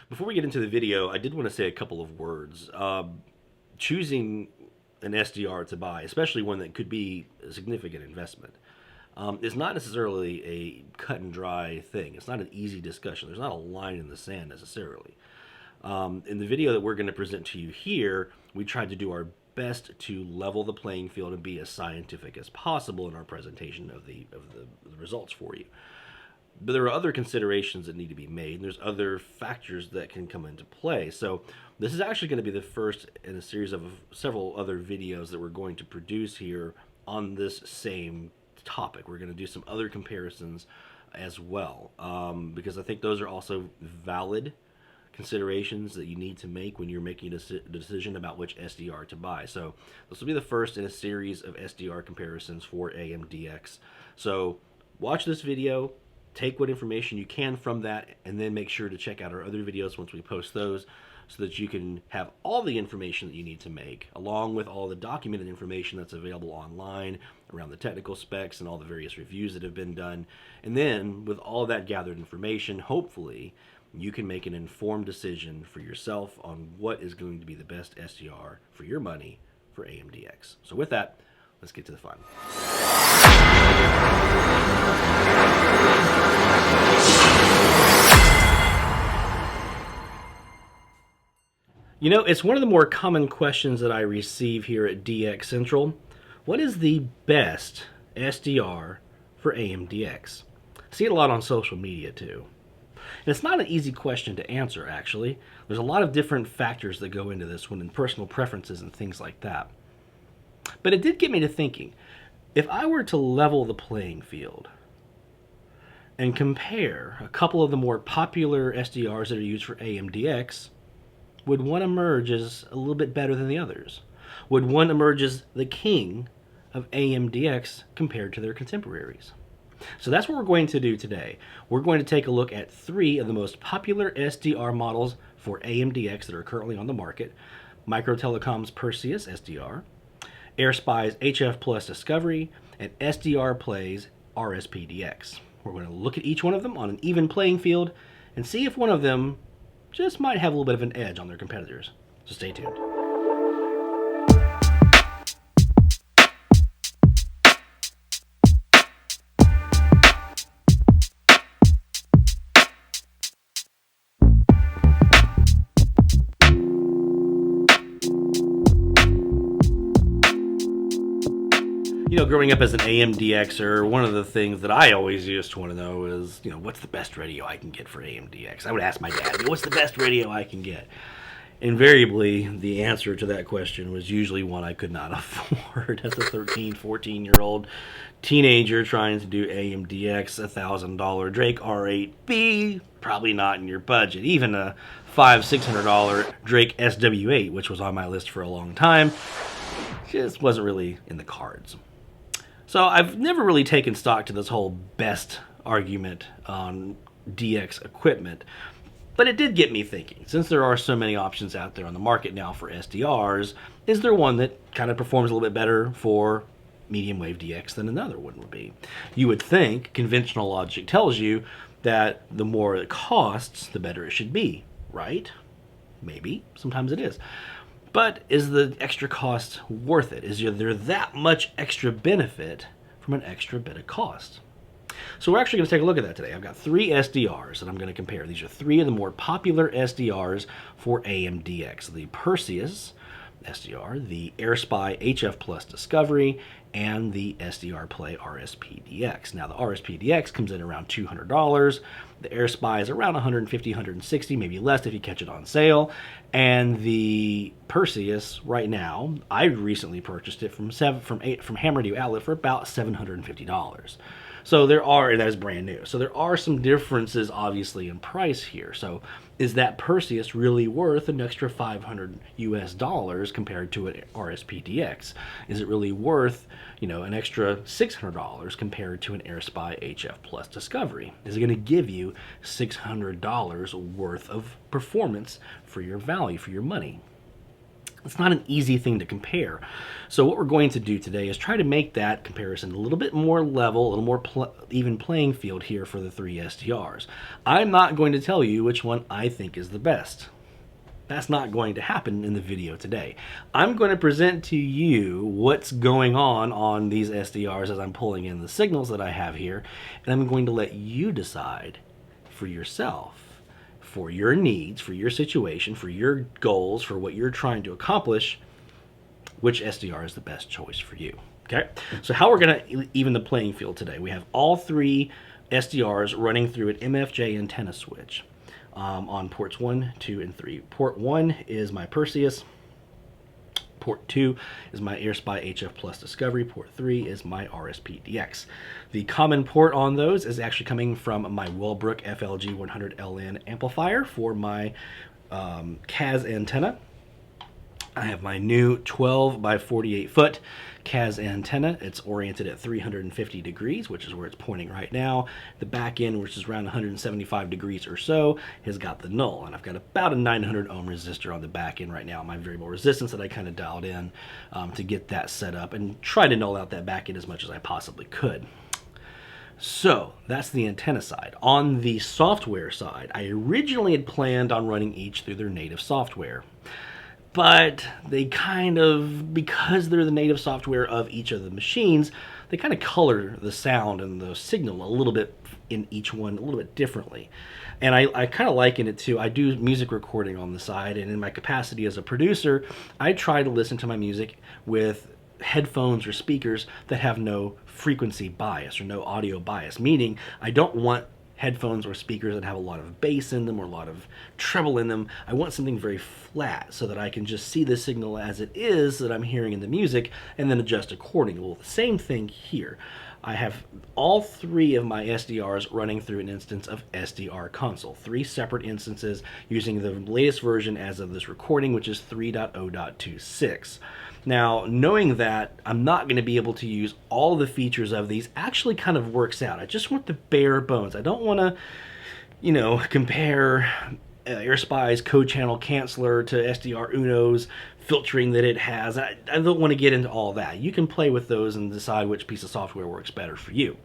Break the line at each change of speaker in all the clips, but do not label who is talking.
Before we get into the video, I did want to say a couple of words. Choosing an SDR to buy, especially one that could be a significant investment, is not necessarily a cut and dry thing. It's not an easy discussion. There's not a line in the sand necessarily. In the video that we're going to present to you here, we tried to do our best to level the playing field and be as scientific as possible in our presentation of the results for you. But there are other considerations that need to be made, and there's other factors that can come into play. So this is actually going to be the first in a series of several other videos that we're going to produce here on this same topic. We're going to do some other comparisons as well, because I think those are also valid considerations that you need to make when you're making a decision about which SDR to buy. So this will be the first in a series of SDR comparisons for AMDX. So watch this video, take what information you can from that, and then make sure to check out our other videos once we post those, so that you can have all the information that you need to make, along with all the documented information that's available online around the technical specs and all the various reviews that have been done. And then with all that gathered information, hopefully you can make an informed decision for yourself on what is going to be the best SDR for your money for AMDX. So with that, let's get to the fun. You know, it's one of the more common questions that I receive here at DX Central. What is the best SDR for AMDX? I see it a lot on social media too. And it's not an easy question to answer, actually. There's a lot of different factors that go into this one, and personal preferences and things like that. But it did get me to thinking, if I were to level the playing field and compare a couple of the more popular SDRs that are used for AMDX, would one emerge as a little bit better than the others? Would one emerge as the king of AMDX compared to their contemporaries? So that's what we're going to do today. We're going to take a look at 3 of the most popular SDR models for AMDX that are currently on the market: Micro Telecom's Perseus SDR, Airspy's HF+ Discovery, and SDRPlay's RSPdx. We're going to look at each one of them on an even playing field and see if one of them just might have a little bit of an edge on their competitors. So stay tuned. You know, growing up as an AMDXer, one of the things that I always used to want to know is, what's the best radio I can get for AMDX? I would ask my dad, what's the best radio I can get? Invariably, the answer to that question was usually one I could not afford as a 13, 14-year-old teenager trying to do AMDX. $1,000 Drake R8B, probably not in your budget. Even a $500, $600 Drake SW8, which was on my list for a long time, just wasn't really in the cards. So I've never really taken stock to this whole best argument on DX equipment, but it did get me thinking. Since there are so many options out there on the market now for SDRs, is there one that kind of performs a little bit better for medium wave DX than another one would be? You would think conventional logic tells you that the more it costs, the better it should be, right? Maybe. Sometimes it is. But is the extra cost worth it? Is there that much extra benefit from an extra bit of cost? So we're actually going to take a look at that today. I've got 3 SDRs that I'm going to compare. These are 3 of the more popular SDRs for AMDX. The Perseus SDR, the Airspy HF+ Discovery, and the SDRPlay RSPdx. Now the RSPdx comes in around $200. The Airspy is around $150, $160, maybe less if you catch it on sale. And the Perseus, right now, I recently purchased it from Hammerdew Outlet for about $750. So there are, and that is brand new. So there are some differences, obviously, in price here. So is that Perseus really worth an extra $500 compared to an RSPdx? Is it really worth, an extra $600 compared to an Airspy HF+ Discovery? Is it going to give you $600 worth of performance for your value, for your money? It's not an easy thing to compare. So what we're going to do today is try to make that comparison a little bit more level, a little more even playing field here for the three SDRs. I'm not going to tell you which one I think is the best. That's not going to happen in the video today. I'm going to present to you what's going on these SDRs as I'm pulling in the signals that I have here, and I'm going to let you decide for yourself, for your needs, for your situation, for your goals, for what you're trying to accomplish, which SDR is the best choice for you. Okay, so how we're going to even the playing field today, we have all three SDRs running through an MFJ antenna switch on ports 1, 2, and 3. Port 1 is my Perseus. Port 2 is my Airspy HF+ Discovery. Port 3 is my RSPdx. The common port on those is actually coming from my Wellbrook FLG 100LN amplifier for my CAS antenna. I have my new 12 by 48 foot CAS antenna. It's oriented at 350 degrees, which is where it's pointing right now. The back end, which is around 175 degrees or so, has got the null. And I've got about a 900 ohm resistor on the back end right now, my variable resistance that I kind of dialed in to get that set up and try to null out that back end as much as I possibly could. So that's the antenna side. On the software side, I originally had planned on running each through their native software. But they kind of, because they're the native software of each of the machines, they kind of color the sound and the signal a little bit in each one a little bit differently. And I kind of liken it to, I do music recording on the side, and in my capacity as a producer, I try to listen to my music with headphones or speakers that have no frequency bias or no audio bias, meaning I don't want headphones or speakers that have a lot of bass in them or a lot of treble in them. I want something very flat so that I can just see the signal as it is that I'm hearing in the music and then adjust accordingly. Well, the same thing here. I have all three of my SDRs running through an instance of SDR Console. 3 separate instances using the latest version as of this recording, which is 3.0.26. Now, knowing that I'm not going to be able to use all the features of these actually kind of works out. I just want the bare bones. I don't want to, compare Airspy's code channel canceller to SDR Uno's filtering that it has. I don't want to get into all that. You can play with those and decide which piece of software works better for you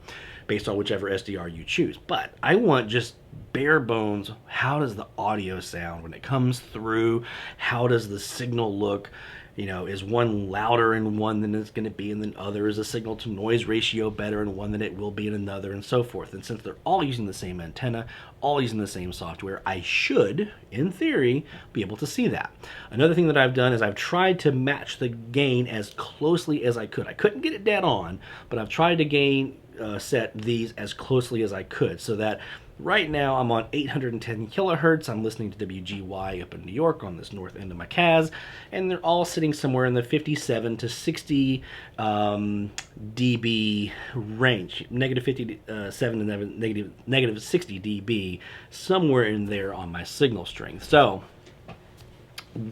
based on whichever SDR you choose. But I want just bare bones. How does the audio sound when it comes through? How does the signal look? Is one louder in one than it's going to be in the other? Is the signal to noise ratio better in one than it will be in another, and so forth? And since they're all using the same antenna, all using the same software, I should, in theory, be able to see that. Another thing that I've done is I've tried to match the gain as closely as I could. I couldn't get it dead on, but I've tried to set these as closely as I could so that right now I'm on 810 kilohertz. I'm listening to WGY up in New York on this north end of my CAS, and they're all sitting somewhere in the 57 to 60 dB range, negative 57 to negative 60 dB, somewhere in there on my signal strength. So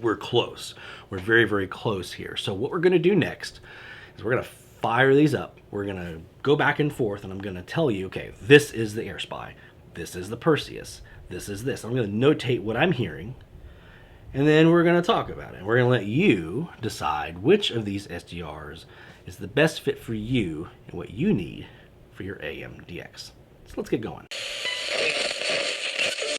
we're close. We're very, very close here. So what we're going to do next is we're going to fire these up. We're going to go back and forth, and I'm going to tell you, okay, this is the Airspy. This is the Perseus. This is this. I'm going to notate what I'm hearing, and then we're going to talk about it. We're going to let you decide which of these SDRs is the best fit for you and what you need for your AMDX. So let's get going.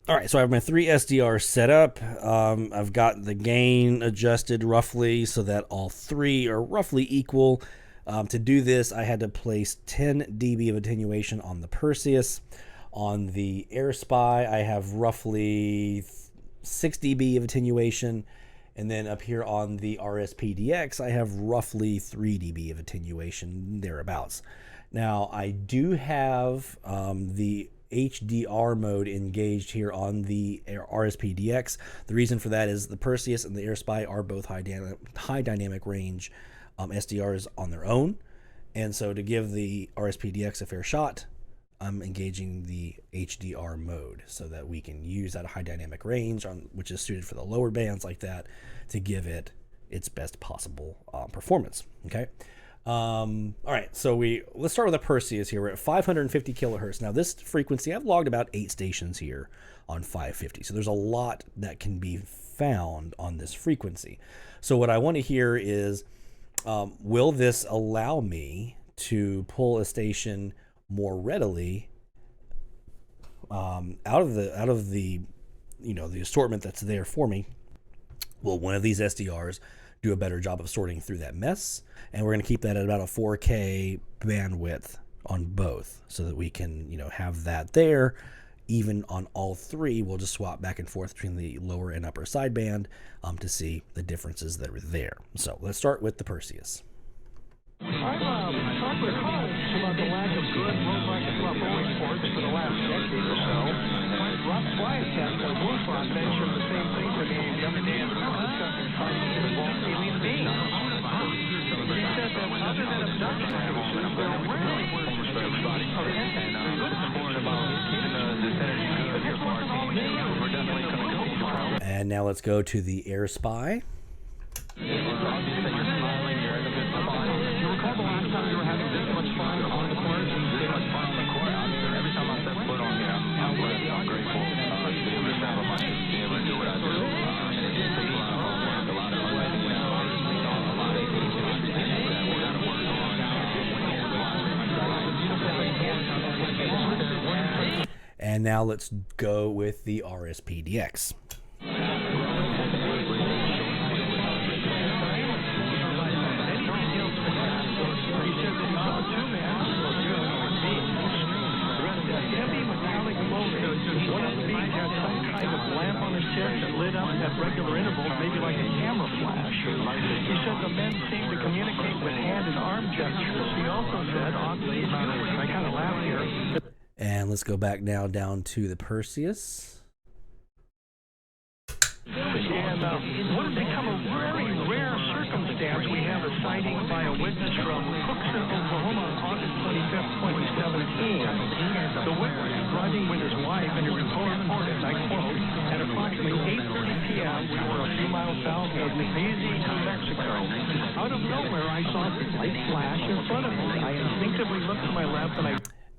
All right, so I have my 3 SDRs set up. I've got the gain adjusted roughly so that all 3 are roughly equal. To do this, I had to place 10 dB of attenuation on the Perseus. On the Airspy, I have roughly 6 dB of attenuation. And then up here on the RSPdx, I have roughly 3 dB of attenuation, thereabouts. Now, I do have the HDR mode engaged here on the RSPdx. The reason for that is the Perseus and the Airspy are both high dynamic range SDRs on their own. And so to give the RSPdx a fair shot, I'm engaging the HDR mode so that we can use that high dynamic range, which is suited for the lower bands like that, to give it its best possible performance. Okay. All right, so let's start with the Perseus here. We're at 550 kilohertz. Now this frequency, I've logged about 8 stations here on 550. So there's a lot that can be found on this frequency. So what I want to hear is, will this allow me to pull a station more readily out of the the assortment that's there for me? Will one of these SDRs do a better job of sorting through that mess? And we're going to keep that at about a 4K bandwidth on both, so that we can have that there. Even on all three, we'll just swap back and forth between the lower and upper sideband to see the differences that are there. So let's start with the Perseus.
I've talked with colleagues about the lack of good low-market rough ports for the last decade or so. Rough flight test or Wolfron mentioned the same thing to me the other day in discussing targeting involved alien beings. He said that other than abduction issues, there are rarely
and now let's go to the Airspy. And now let's go with the RSPdx.
regular intervals, maybe like a camera flash. He said the men seemed to communicate with hand and arm gestures. He also said, oddly, I kind of laughed here.
And let's go back now down to the Perseus.
And what has become a very rare circumstance, we have a sighting by a witness from Cookson, Oklahoma on August 25th, 2017. The witness is driving with his wife, and he reported, and I quote, at approximately 8:30 p.m., we were a few miles south of New Mexico. Out of nowhere, I saw this light flash in front of me. I instinctively looked to my left,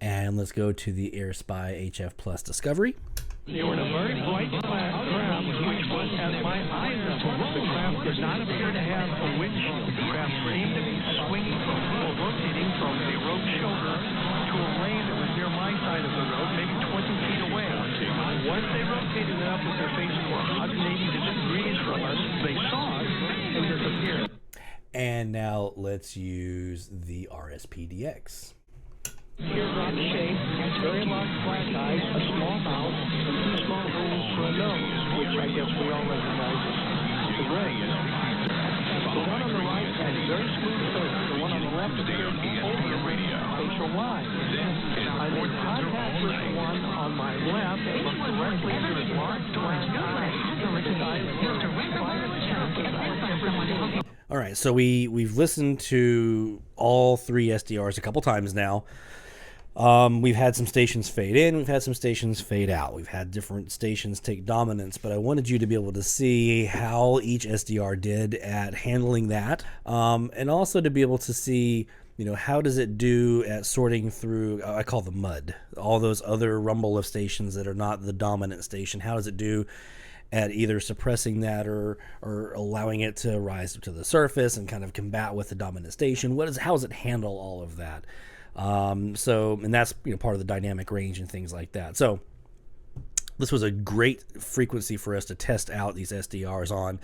and let's go to the Airspy HF+ Discovery.
They were in a very bright craft, which was, as my eyes observed, the craft did not appear to have a winch. The craft seemed to be swinging or rotating from a road shoulder to a lane that was near my side of the road, maybe 20 feet away. Once they rotated it up with their faces were 180 degrees from us, they saw us and disappeared.
And now let's use the RSPdx.
Teardrop shape, very large black eyes, a small mouth, and two small holes for a nose, which I guess we all recognize as the ray. The one on the right had very smooth face. The one on the left appeared over facial lines. I made contact with the one on my left and looked directly into his large black eyes.
All right, so we've listened to all three SDRs a couple times now. We've had some stations fade in, we've had some stations fade out, we've had different stations take dominance, but I wanted you to be able to see how each SDR did at handling that, and also to be able to see, how does it do at sorting through, I call the mud, all those other rumble of stations that are not the dominant station. How does it do at either suppressing that or allowing it to rise to the surface and kind of combat with the dominant station? How does it handle all of that? And that's part of the dynamic range and things like that. So this was a great frequency for us to test out these SDRs on,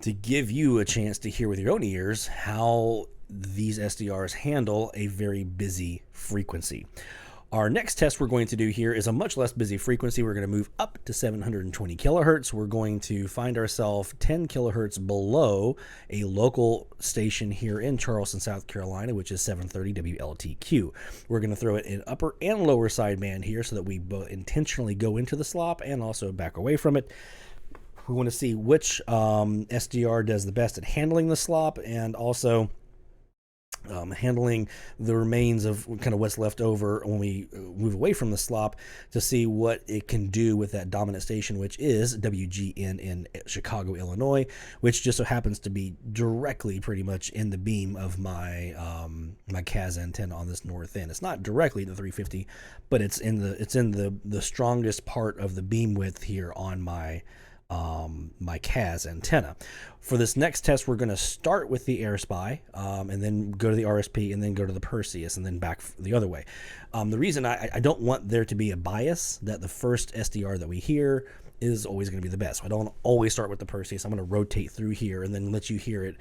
to give you a chance to hear with your own ears how these SDRs handle a very busy frequency. Our next test we're going to do here is a much less busy frequency. We're going to move up to 720 kilohertz. We're going to find ourselves 10 kilohertz below a local station here in Charleston, South Carolina, which is 730 WLTQ. We're going to throw it in upper and lower sideband here so that we both intentionally go into the slop and also back away from it. We want to see which SDR does the best at handling the slop and also handling the remains of kind of what's left over when we move away from the slop, to see what it can do with that dominant station, which is WGN in Chicago, Illinois, which just so happens to be directly pretty much in the beam of my my CAS antenna on this north end. It's not directly the 350, but it's in the strongest part of the beam width here on my my CAS antenna. For this next test, we're going to start with the Airspy, and then go to the RSP, and then go to the Perseus, and then back the other way. The reason I don't want there to be a bias that the first SDR that we hear is always going to be the best. So I don't always start with the Perseus. I'm going to rotate through here and then let you hear it,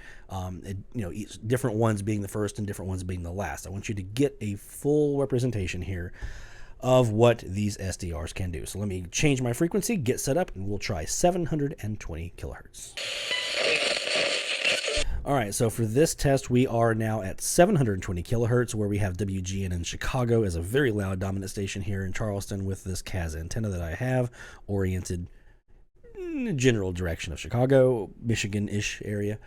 each different ones being the first and different ones being the last. I want you to get a full representation here of what these SDRs can do. So let me change my frequency, get set up, and we'll try 720 kilohertz. All right, so for this test, we are now at 720 kilohertz, where we have WGN in Chicago as a very loud dominant station here in Charleston with this CAS antenna that I have oriented in the general direction of Chicago, Michigan-ish area.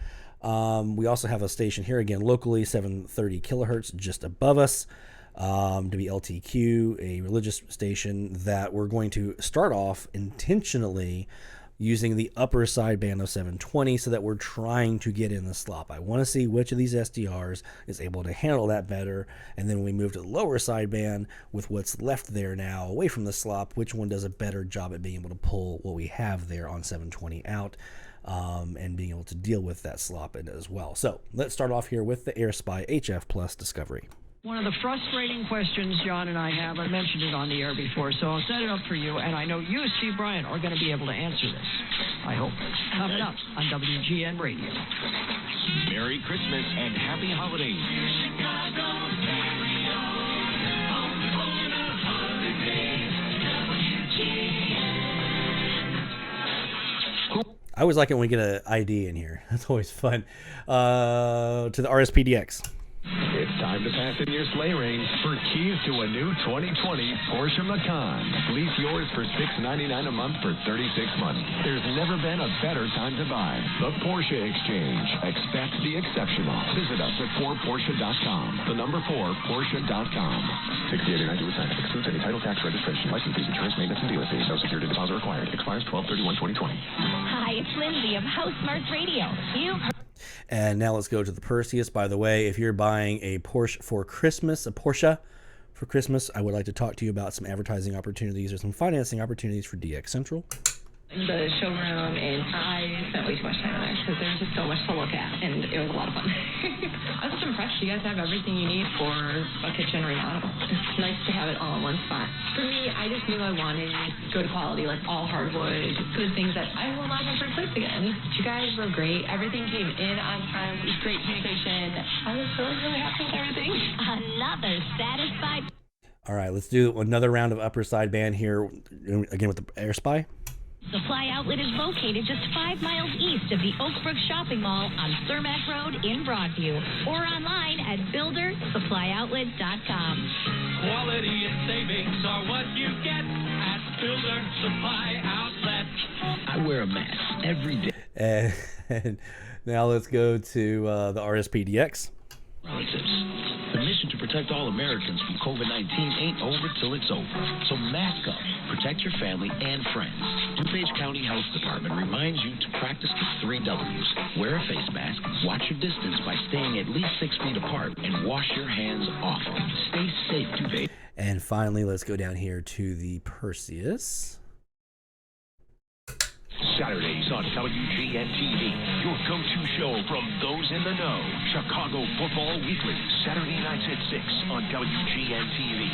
We also have a station here, again, locally, 730 kilohertz just above us. WLTQ, a religious station that we're going to start off intentionally using the upper sideband of 720 so that we're trying to get in the slop. I want to see which of these SDRs is able to handle that better, and then when we move to the lower sideband with what's left there now away from the slop, which one does a better job at being able to pull what we have there on 720 out, and being able to deal with that slop as well. So let's start off here with the Airspy HF+ Discovery.
One of the frustrating questions John and I have, I mentioned it on the air before, so I'll set it up for you, and I know you, Steve Bryant, are going to be able to answer this. I hope. Coming up on WGN Radio.
Merry Christmas and Happy Holidays.
I always like it when we get an ID in here. That's always fun. To the RSPdx.
It's time to pass in your sleigh rings for keys to a new 2020 Porsche Macan. Lease yours for $699 a month for 36 months. There's never been a better time to buy. The Porsche Exchange. Expect the exceptional. Visit us at 4Porsche.com. The number 4Porsche.com. 6889 with sign. Excludes any title, tax, registration, license fees, insurance, maintenance, and dealer fees. No security deposit required. Expires 12/31/2020.
Hi, it's Lindsay of House Smarts Radio.
And now let's go to the Perseus. By the way, if you're buying a Porsche for Christmas, I would like to talk to you about some advertising opportunities or some financing opportunities for DX Central.
The showroom, and I spent way too much time there because there's just so much to look at, and it was a lot of fun. I was just impressed. You guys have everything you need for a kitchen remodel. It's nice to have it all in one spot. For me, I just knew I wanted good quality, like all hardwood, good things that I will not have to replace again. You guys were great. Everything came in on time. It was great communication. I was really happy with everything.
Another satisfied.
All right, let's do another round of upper sideband here, again with the Airspy.
Supply Outlet is located just 5 miles east of the Oakbrook Shopping Mall on Cermak Road in Broadview, or online at buildersupplyoutlet.com.
Quality and savings are what you get at Builder Supply Outlet.
I wear a mask every day.
And now let's go to the RSPdx.
Relatives. The mission to protect all Americans from COVID-19 ain't over till it's over. So mask up, protect your family and friends. DuPage County Health Department reminds you to practice the 3 W's. Wear a face mask, watch your distance by staying at least 6 feet apart, and wash your hands often. Stay safe, DuPage.
And finally, let's go down here to the Perseus.
Saturdays on WGN-TV, your go-to show from those in the know. Chicago Football Weekly, Saturday nights at 6 on WGN-TV.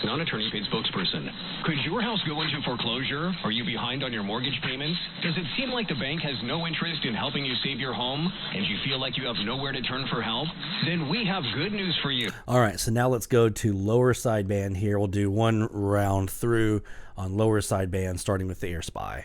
Non-attorney paid spokesperson. Could your house go into foreclosure? Are you behind on your mortgage payments? Does it seem like the bank has no interest in helping you save your home, and you feel like you have nowhere to turn for help? Then we have good news for you.
All right, so now let's go to lower sideband here. We'll do one round through on lower sideband, starting with the Airspy.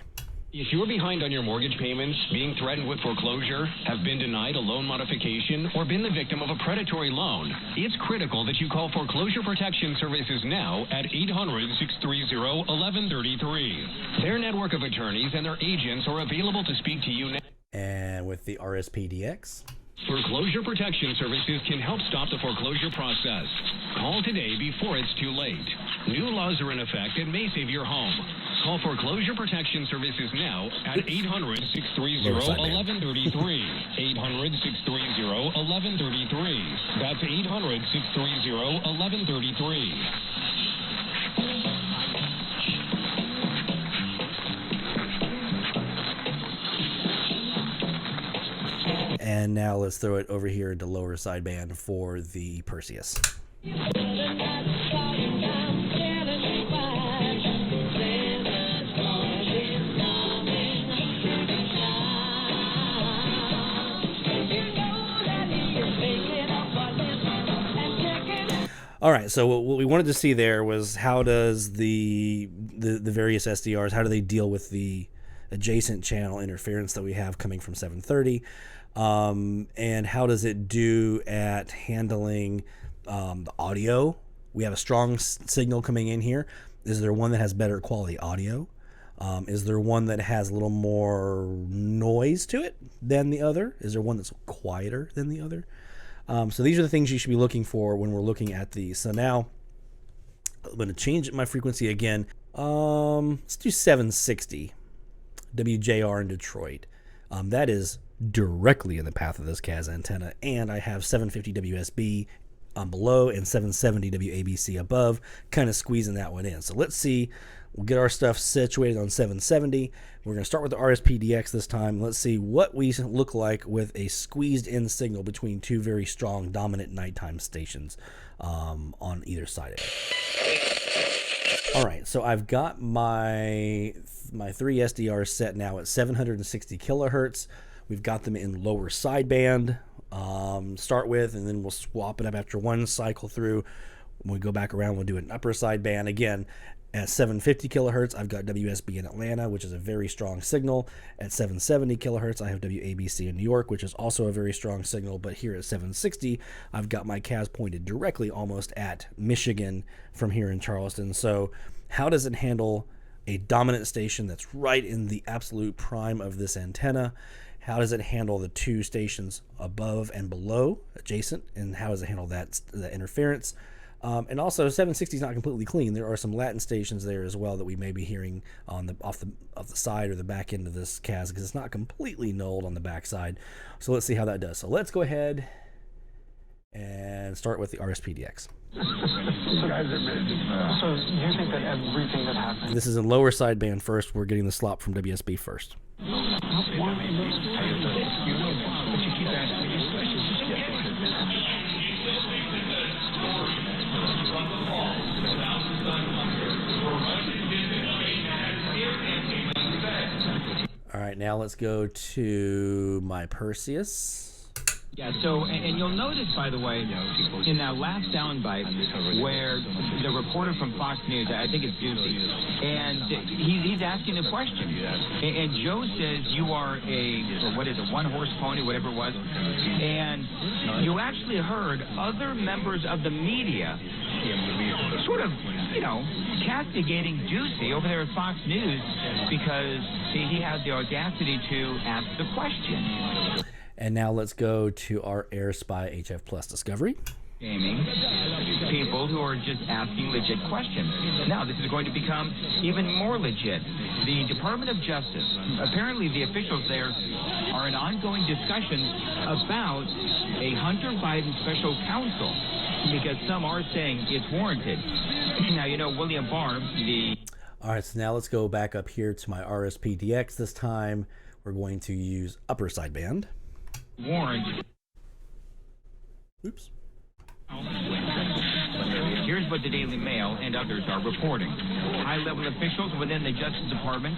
If you're behind on your mortgage payments, being threatened with foreclosure, have been denied a loan modification, or been the victim of a predatory loan, it's critical that you call Foreclosure Protection Services now at 800-630-1133. Their network of attorneys and their agents are available to speak to you now.
And with the RSPdx.
Foreclosure Protection Services can help stop the foreclosure process. Call today before it's too late. New laws are in effect and may save your home. Call Foreclosure Protection Services now at 800-630-1133. 800-630-1133. That's 800-630-1133.
And now let's throw it over here into lower sideband for the Perseus. All right, so what we wanted to see there was how does the various SDRs, how do they deal with the adjacent channel interference that we have coming from 730, and how does it do at handling the audio? We have a strong signal coming in here. Is there one that has better quality audio? Is there one that has a little more noise to it than the other? Is there one that's quieter than the other? So these are the things you should be looking for when we're looking at these. So now I'm going to change my frequency again. Let's do 760 WJR in Detroit. That is directly in the path of this CAS antenna, and I have 750 WSB below and 770 WABC above, kind of squeezing that one in. So let's see. We'll get our stuff situated on 770. We're going to start with the RSPdx this time. Let's see what we look like with a squeezed in signal between two very strong dominant nighttime stations on either side of it. All right, so I've got my three SDRs set now at 760 kilohertz. We've got them in lower sideband start with, and then we'll swap it up after one cycle through. When we go back around, we'll do an upper sideband again. At 750 kilohertz, I've got WSB in Atlanta, which is a very strong signal. At 770 kilohertz, I have WABC in New York, which is also a very strong signal. But here at 760, I've got my CAS pointed directly almost at Michigan from here in Charleston. So how does it handle a dominant station that's right in the absolute prime of this antenna? How does it handle the two stations above and below, adjacent? And how does it handle that interference? And also 760 is not completely clean. There are some Latin stations there as well that we may be hearing on the off the side or the back end of this CAS, because it's not completely nulled on the back side. So let's see how that does. So let's go ahead and start with the RSPdx.
So do you think that everything that happens...
This is in lower sideband first. We're getting the slop from WSB first. All right, now let's go to my Perseus.
Yeah, so, and you'll notice, by the way, in that last soundbite where the reporter from Fox News, I think it's Juicy, and he's asking a question. And Joe says you are a one-horse pony, whatever it was. And you actually heard other members of the media sort of, castigating Juicy over there at Fox News because he had the audacity to ask the question.
And now let's go to our Airspy HF+ discovery.
Gaming people who are just asking legit questions. Now this is going to become even more legit. The Department of Justice, apparently the officials there are in ongoing discussions about a Hunter Biden special counsel, because some are saying it's warranted. Now, William Barr,
All right, so now let's go back up here to my RSPdx. This time we're going to use upper sideband.
Warned.
Oops.
Here's what the Daily Mail and others are reporting. High-level officials within the Justice Department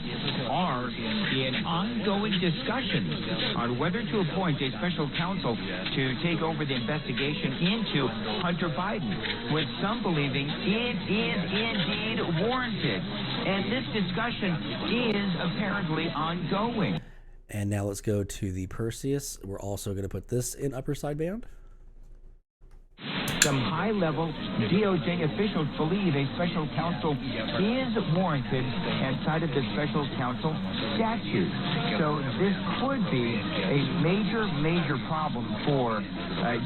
are in ongoing discussions on whether to appoint a special counsel to take over the investigation into Hunter Biden, with some believing it is indeed warranted. And this discussion is apparently ongoing.
And now let's go to the Perseus. We're also going to put this in upper sideband.
Some high-level DOJ officials believe a special counsel is warranted and cited the special counsel statute. So this could be a major problem for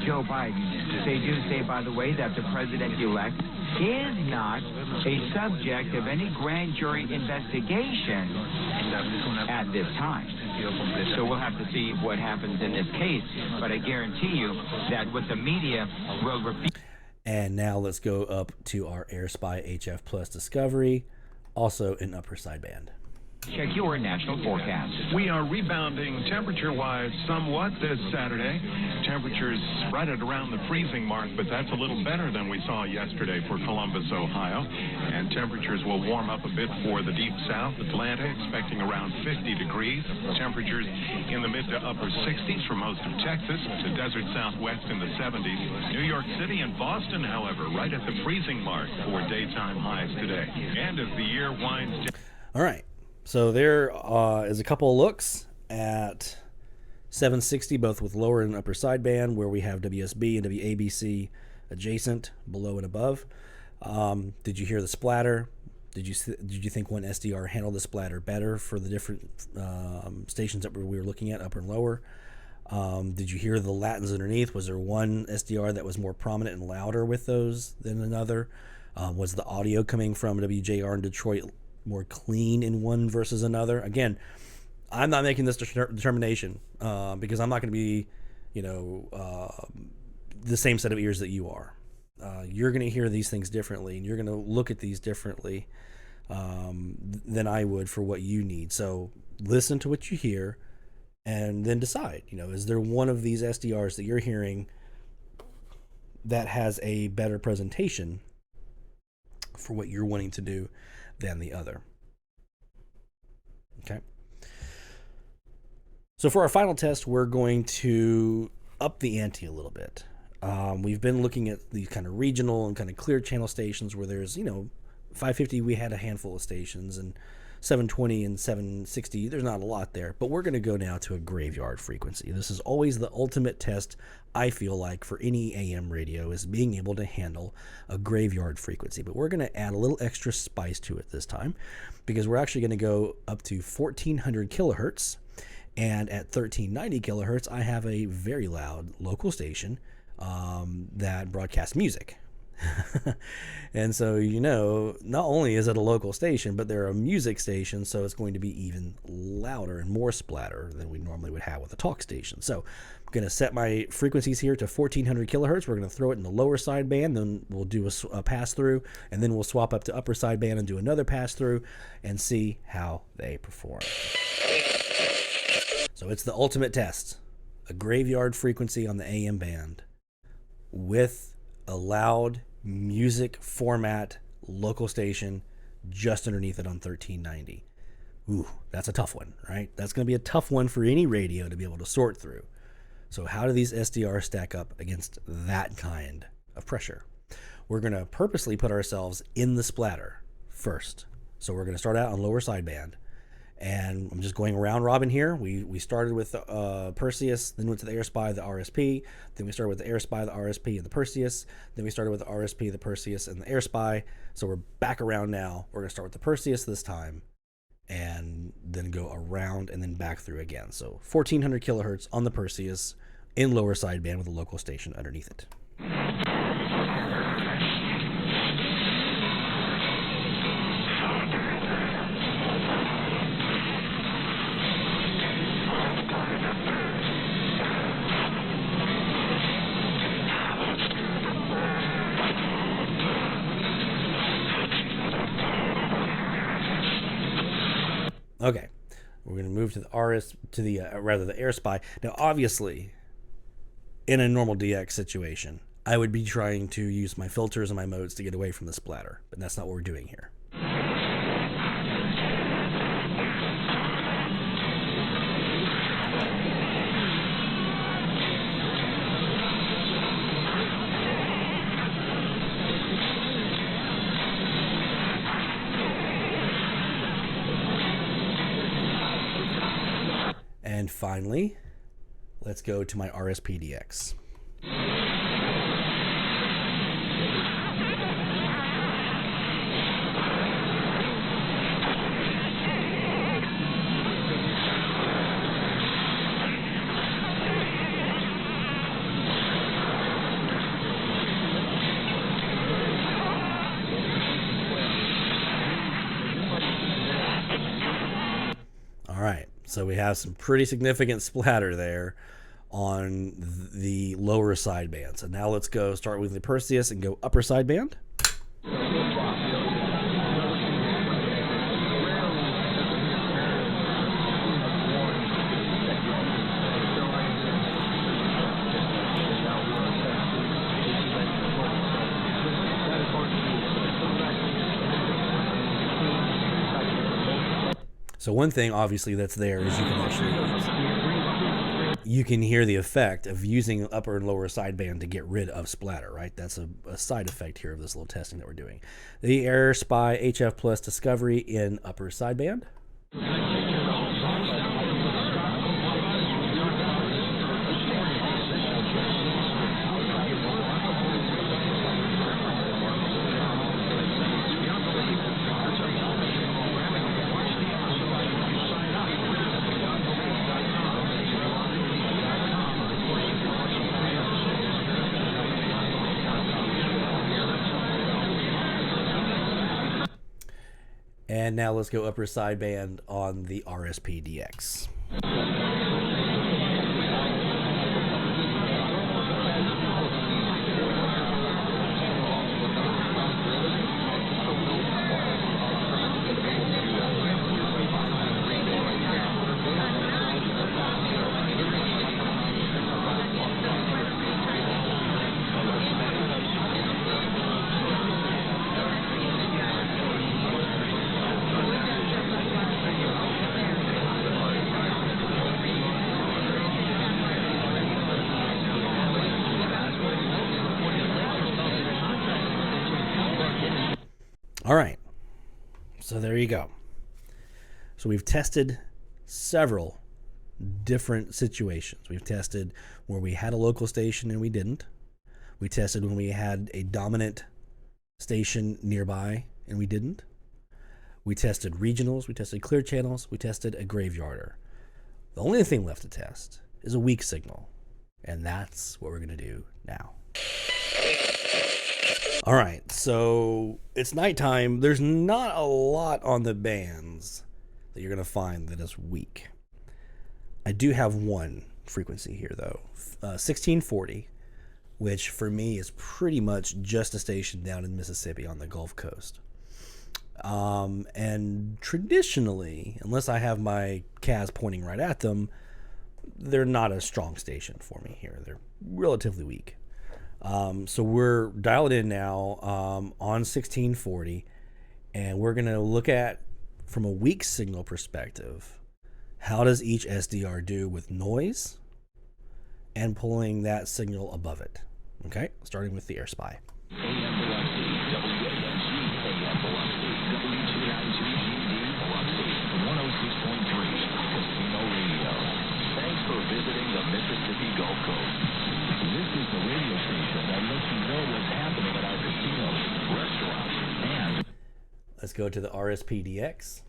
Joe Biden. They do say, by the way, that the president-elect is not a subject of any grand jury investigation at this time. So we'll have to see what happens in this case, but I guarantee you that what the media will repeat.
And now let's go up to our Airspy HF+ discovery, also in upper sideband.
Check your national forecast.
We are rebounding temperature-wise somewhat this Saturday. Temperatures right at around the freezing mark, but that's a little better than we saw yesterday for Columbus, Ohio. And temperatures will warm up a bit for the deep south. Atlanta expecting around 50 degrees. Temperatures in the mid to upper 60s for most of Texas. The desert southwest in the 70s. New York City and Boston, however, right at the freezing mark for daytime highs today. And as the year winds down.
All right. So there is a couple of looks at 760, both with lower and upper sideband, where we have WSB and WABC adjacent, below and above. Did you hear the splatter? Did you think one SDR handled the splatter better for the different stations that we were looking at, upper and lower? Did you hear the Latins underneath? Was there one SDR that was more prominent and louder with those than another? Was the audio coming from WJR in Detroit more clean in one versus another? Again, I'm not making this determination because I'm not going to be, the same set of ears that you are. You're going to hear these things differently, and you're going to look at these differently than I would for what you need. So listen to what you hear and then decide, is there one of these SDRs that you're hearing that has a better presentation for what you're wanting to do than the other. Okay. So for our final test, we're going to up the ante a little bit. We've been looking at these kind of regional and kind of clear channel stations where there's, 550, we had a handful of stations, and 720 and 760, there's not a lot there, but we're going to go now to a graveyard frequency. This is always the ultimate test, I feel like, for any AM radio, is being able to handle a graveyard frequency. But we're going to add a little extra spice to it this time, because we're actually going to go up to 1400 kilohertz, and at 1390 kilohertz, I have a very loud local station that broadcasts music. And so, not only is it a local station, but they're a music station, so it's going to be even louder and more splatter than we normally would have with a talk station. So I'm going to set my frequencies here to 1400 kilohertz. We're going to throw it in the lower sideband, then we'll do a pass-through, and then we'll swap up to upper sideband and do another pass-through and see how they perform. So it's the ultimate test, a graveyard frequency on the AM band with a loud music format local station just underneath it on 1390. Ooh, that's a tough one, right? That's going to be a tough one for any radio to be able to sort through. So how do these SDRs stack up against that kind of pressure? We're going to purposely put ourselves in the splatter first. So we're going to start out on lower sideband. And I'm just going round robin here. We started with Perseus, then went to the Airspy, the RSP. Then we started with the Airspy, the RSP, and the Perseus. Then we started with the RSP, the Perseus, and the Airspy. So we're back around now. We're going to start with the Perseus this time, and then go around and then back through again. So 1400 kilohertz on the Perseus in lower sideband with a local station underneath it. Okay, we're going to move to the the Airspy. Now, obviously, in a normal DX situation, I would be trying to use my filters and my modes to get away from the splatter, but that's not what we're doing here. And finally, let's go to my RSPdx. All right. So we have some pretty significant splatter there on the lower sideband. So now let's go start with the Perseus and go upper sideband. So one thing, obviously, that's there is you can hear the effect of using upper and lower sideband to get rid of splatter, right? That's a side effect here of this little testing that we're doing. The Airspy HF+ Discovery in upper sideband. And now let's go upper sideband on the RSPdx. All right, so there you go. So we've tested several different situations. We've tested where we had a local station and we didn't. We tested when we had a dominant station nearby and we didn't. We tested regionals, we tested clear channels, we tested a graveyarder. The only thing left to test is a weak signal, and that's what we're going to do now. All right, so it's nighttime. There's not a lot on the bands that you're going to find that is weak. I do have one frequency here, though, 1640, which for me is pretty much just a station down in Mississippi on the Gulf Coast. And traditionally, unless I have my CAS pointing right at them, they're not a strong station for me here. They're relatively weak. So we're dialed in now on 1640, and we're going to look at, from a weak signal perspective, how does each SDR do with noise and pulling that signal above it. Okay, starting with the Airspy.
Visiting the Mississippi Gulf Coast. This is the radio station that lets you know what's happening at our casinos, restaurants, and...
Let's go to the RSPdx.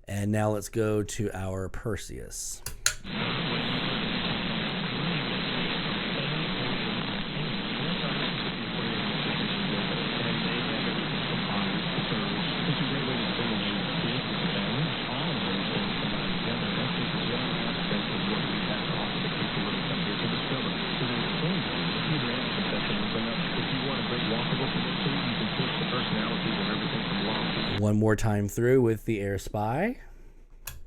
And now let's go to our Perseus. One more time through with the Airspy.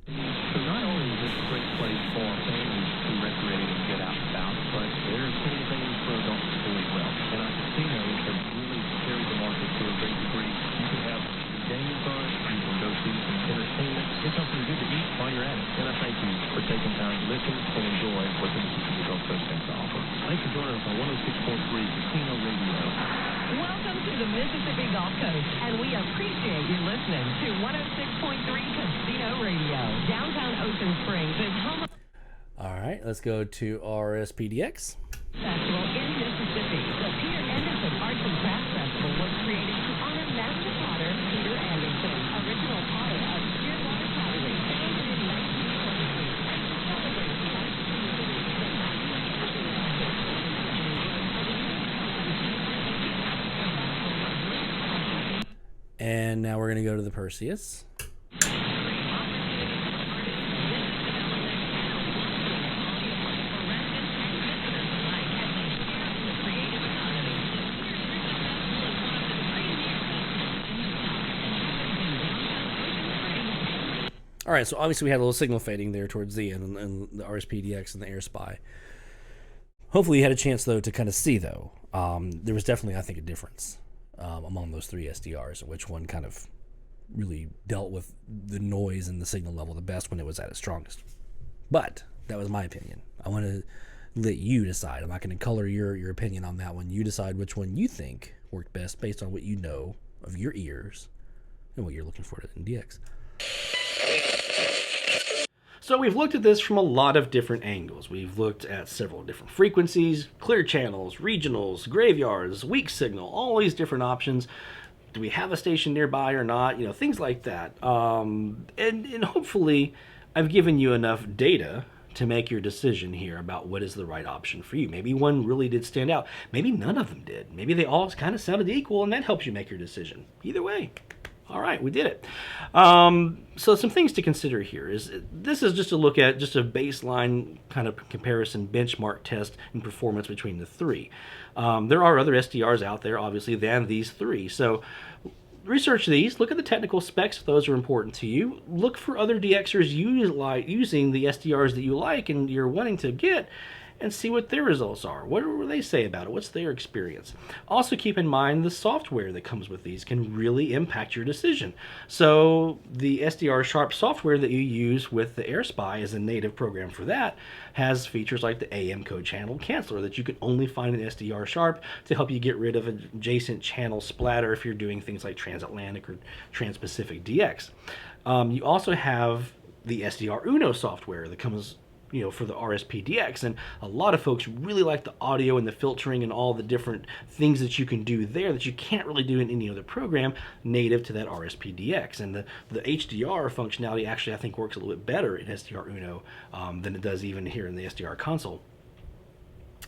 So not only is this a great place for families to recreate and get out and about, but there are plenty of things for adults to do as well. And our casinos have really carried the market to a great degree. You can have gaming fun, you can go see some entertainment, get something good to eat while you're at it. And I thank you for taking time to listen and enjoy what the Mississippi Gulf Coast has to offer. Thanks for joining us on 106.3 Casino Radio.
Welcome to the Mississippi Gulf Coast, and we appreciate you listening to 106.3 Casino Radio. Downtown Ocean Springs is home.
All right, let's go to RSPdx.
Festival in Mississippi. The Peter Anderson Arts and Crafts Festival was created to honor master potter Peter Anderson, original potter of Shearwater Pottery, founded in 1923.
And now we're going to go to the Perseus. All right, so obviously we had a little signal fading there towards the end, and the RSPdx and the Airspy. Hopefully you had a chance, though, to kind of see, though. There was definitely, I think, a difference among those three SDRs, which one kind of really dealt with the noise and the signal level the best when it was at its strongest. But that was my opinion. I want to let you decide. I'm not going to color your opinion on that one. You decide which one you think worked best based on what you know of your ears and what you're looking for in DX. So we've looked at this from a lot of different angles. We've looked at several different frequencies, clear channels, regionals, graveyards, weak signal, all these different options. Do we have a station nearby or not? You know, things like that. And hopefully I've given you enough data to make your decision here about what is the right option for you. Maybe one really did stand out. Maybe none of them did. Maybe they all kind of sounded equal, and that helps you make your decision. Either way. All right, we did it. So some things to consider here is this is just a look at just a baseline kind of comparison benchmark test in performance between the three. There are other SDRs out there, obviously, than these three. So research these. Look at the technical specs if those are important to you. Look for other DXers using the SDRs that you like and you're wanting to get, and see what their results are. What do they say about it? What's their experience? Also keep in mind the software that comes with these can really impact your decision. So the SDR Sharp software that you use with the Airspy as a native program for that has features like the AM code channel canceller that you can only find in SDR Sharp to help you get rid of adjacent channel splatter if you're doing things like transatlantic or trans-Pacific DX. You also have the SDR Uno software that comes for the RSPdx, and a lot of folks really like the audio and the filtering and all the different things that you can do there that you can't really do in any other program native to that RSPdx. And the HDR functionality actually, I think, works a little bit better in SDR Uno than it does even here in the SDR console.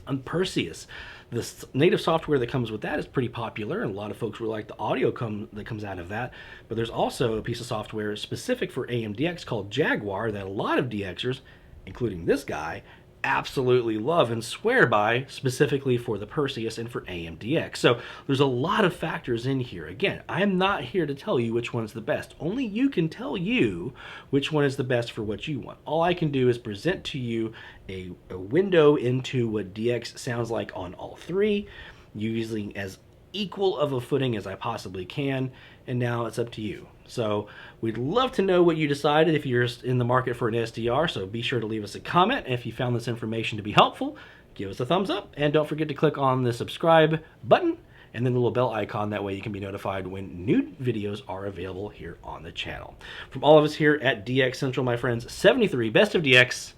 On Perseus, the native software that comes with that is pretty popular, and a lot of folks really like the audio that comes out of that. But there's also a piece of software specific for AMDX called Jaguar that a lot of DXers, including this guy, absolutely love and swear by, specifically for the Perseus and for AMDX. So there's a lot of factors in here. Again, I'm not here to tell you which one's the best. Only you can tell you which one is the best for what you want. All I can do is present to you a window into what DX sounds like on all three, using as equal of a footing as I possibly can, and now it's up to you. So we'd love to know what you decided if you're in the market for an SDR, so be sure to leave us a comment. And if you found this information to be helpful, give us a thumbs up, and don't forget to click on the subscribe button and then the little bell icon. That way you can be notified when new videos are available here on the channel. From all of us here at DX Central, my friends, 73 Best of DX,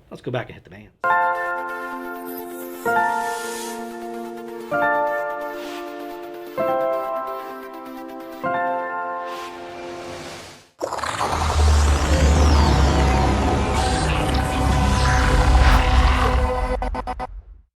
let's go back and hit the band.